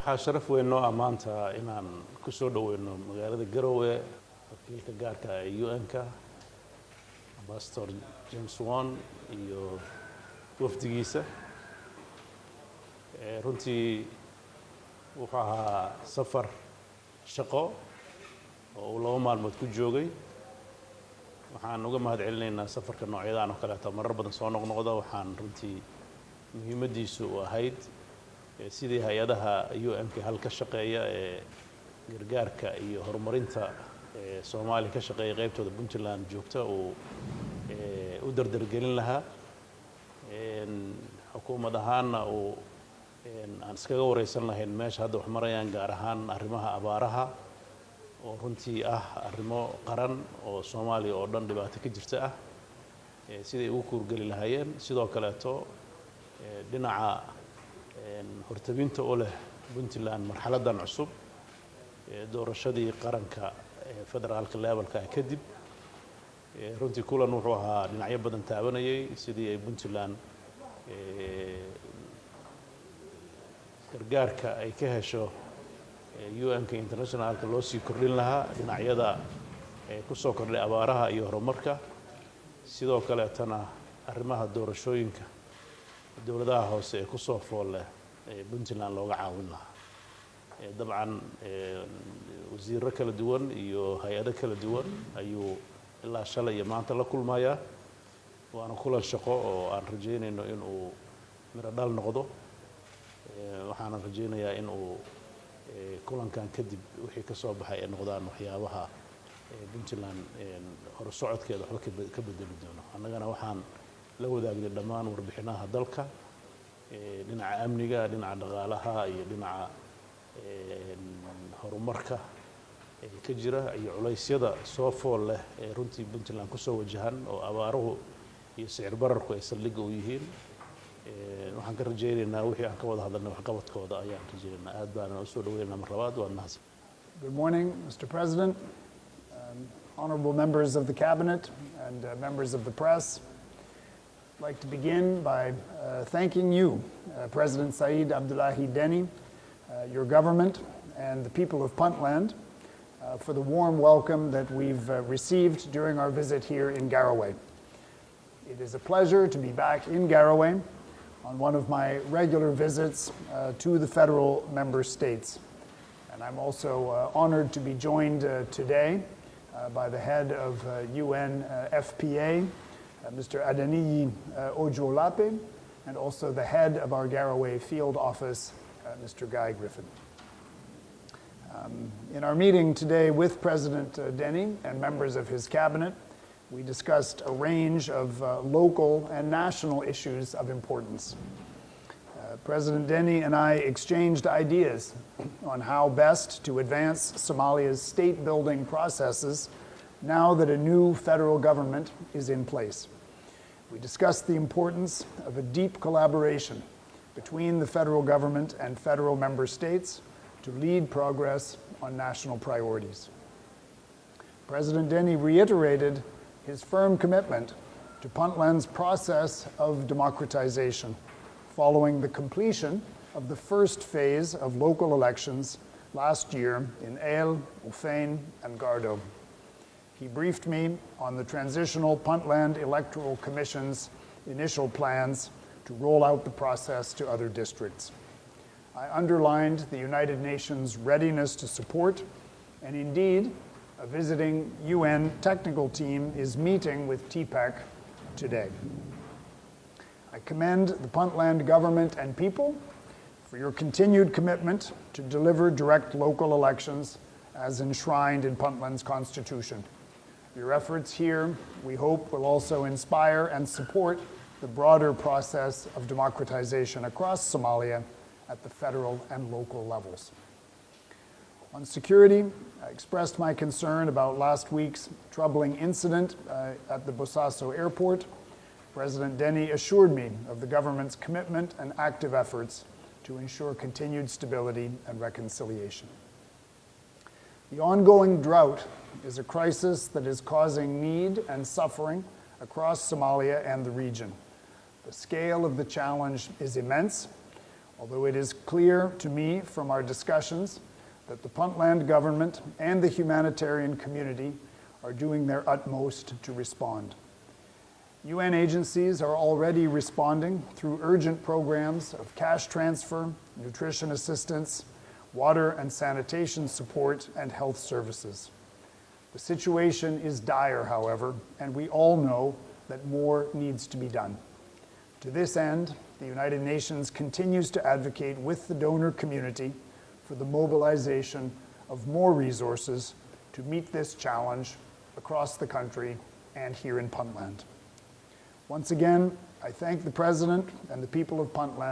waxaa sharaf weyn noo maanta inaan ku soo dhaweyno magaalada Garowe wakiilka gaarka ah ee UN-ka Ambassador James Wan iyo wafdigiisa runtii wuxuu ahaa safar shaqo oo uu 2 maalmood ku joogay waxaan uga mahad celinaynaa safarka noocyadaan oo kale marar badan soo noqnoqda waxaan runtii muhiimadiisu u ahayd sidii hay'adaha UN-ka halka shaqeeya ee gargaarka iyo horumarinta Soomaaliya ka shaqeeya qaybtooda Puntland joogta oo u dardargelin lahaa xukuumad ahaanna oo aan iskaga wareysan lahayn meesha hadda wax marayaan gaar ahaan arrimaha abaaraha oo runtii ah arrimo qaran oo Soomaaliya oo dhan dhibaato ka jirta ah sidii ugu kuurgali lahaayeen sidoo kaleeto dhinaca hortabinta oo leh Puntland marxaladan cusub doorashadii qaranka federaalka levelka kadib runtii kulan wuxuu ahaa dhinacyo badan taabanayay sidii ay Puntland gargaarka ay ka hesho UN-ka internationalka loo sii kordhin lahaa dhinacyada ku soo kordhay abaaraha iyo horumarka sidoo kaleetana arrimaha doorashooyinka dawladaha hoose ee ku soo fool leh Puntland looga caawin lahaa dabcan wasiirro kala duwan iyo hay'ado kala duwan ayuu ilaa shalay iyo maanta la kulmayaa waana kulan shaqo oo aan rajeynayno in uu miro dhal noqdo waxaan rajeynayaa in uu kulankan kadib wixii ka soo baxay ay noqdaan waxyaabaha Puntland hor socodkeeda wax ka bedeli doono annagana waxaan la wadaagnay dhammaan warbixinaha dalka dhinaca amniga dhinaca dhaqaalaha iyo dhinaca horumarka ka jira iyo culeysyada soo fool leh ee runtii Puntland ku soo wajahan oo abaaruhu iyo sicir bararku ay saldhig u yihiin waxaan ka rajeynaynaa wixii aan ka wada hadalnay waxqabadkooda ayaan rajeynaynaa aad baan u soo dhaweynaa mar labaad waa mahadsan. Good morning, Mr. President, honorable members of the cabinet and members of the press. I'd like to begin by thanking you, President Saeed Abdullahi Deni, your government, and the people of Puntland for the warm welcome that we've received during our visit here in Garowe. It is a pleasure to be back in Garowe on one of my regular visits to the federal member states. And I'm also honored to be joined today by the head of UN FPA, Mr. Adeniyi Ojolape, and also the head of our Garowe field office, Mr. Guy Griffin. In our meeting today with President Deni and members of his cabinet, we discussed a range of local and national issues of importance. President Deni and I exchanged ideas on how best to advance Somalia's state-building processes now that a new federal government is in place. We discussed the importance of a deep collaboration between the federal government and federal member states to lead progress on national priorities. President Deni reiterated his firm commitment to Puntland's process of democratization following the completion of the first phase of local elections last year in Ale, Ufein, and Gardo. He briefed me on the Transitional Puntland Electoral Commission's initial plans to roll out the process to other districts. I underlined the United Nations' readiness to support, and indeed, a visiting UN technical team is meeting with TPEC today. I commend the Puntland government and people for your continued commitment to deliver direct local elections as enshrined in Puntland's constitution. Your efforts here, we hope, will also inspire and support the broader process of democratization across Somalia at the federal and local levels. On security, I expressed my concern about last week's troubling incident at the Bosaso airport. President Deni assured me of the government's commitment and active efforts to ensure continued stability and reconciliation. The ongoing drought is a crisis that is causing need and suffering across Somalia and the region. The scale of the challenge is immense. although it is clear to me from our discussions that the Puntland government and the humanitarian community are doing their utmost to respond. UN agencies are already responding through urgent programs of cash transfer, nutrition assistance, water and sanitation support, and health services. The situation is dire, however, and we all know that more needs to be done. To this end, the United Nations continues to advocate with the donor community for the mobilization of more resources to meet this challenge across the country and here in Puntland. Once again, I thank the President and the people of Puntland